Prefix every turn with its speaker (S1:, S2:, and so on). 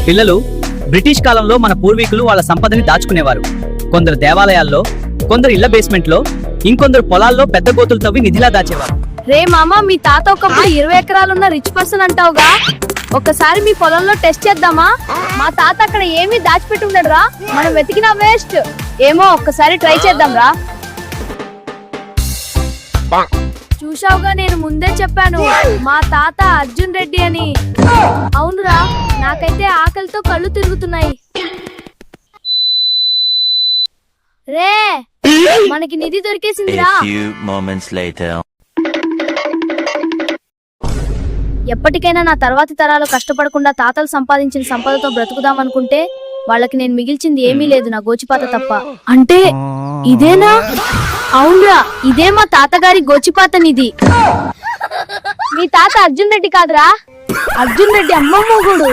S1: పిల్లలు, బ్రిటిష్ కాలంలో మన పూర్వీకులు వాళ్ళ సంపదని దాచుకునేవారు. కొందరు దేవాలయాల్లో, కొందరు ఇళ్ల బేస్మెంట్లో, ఇంకొందరు పొలాల్లో పెద్ద గోతులు తవ్వి నిధిలా దాచేవారు.
S2: రే మామ, మీ తాత ఒకప్పుడు 20 ఎకరాలున్న రిచ్ పర్సన్ అంటావుగా, ఒక్కసారి మీ పొలంలో టెస్ట్ చేద్దామా? మా తాత అక్కడ ఏమీ దాచిపెట్టి ఉండడు రా, మనం వెతికినా వేస్ట్. ఏమో ఒక్కసారి ట్రై చేద్దాం రా. చూసావుగా, నేను ముందే చెప్పాను మా తాత అర్జున్ రెడ్డి అని. అవునురా, నాకైతే ఆకలితో కళ్ళు తిరుగుతున్నాయి. రే, మనకి నిధి దొరికేసిందిరా. ఎప్పటికైనా నా తర్వాతి తరాలు కష్టపడకుండా తాతలు సంపాదించిన సంపదతో బ్రతుకుదామనుకుంటే వాళ్ళకి నేను మిగిల్చింది ఏమీ లేదు, నా గోచిపాత తప్ప. అంటే ఇదేనా? అవునురా, ఇదే మా తాతగారి గోచిపాత నిధి. మీ తాత అర్జున్ రెడ్డి కాదురా, అర్జున్ రెడ్డి అమ్మ మొగుడు.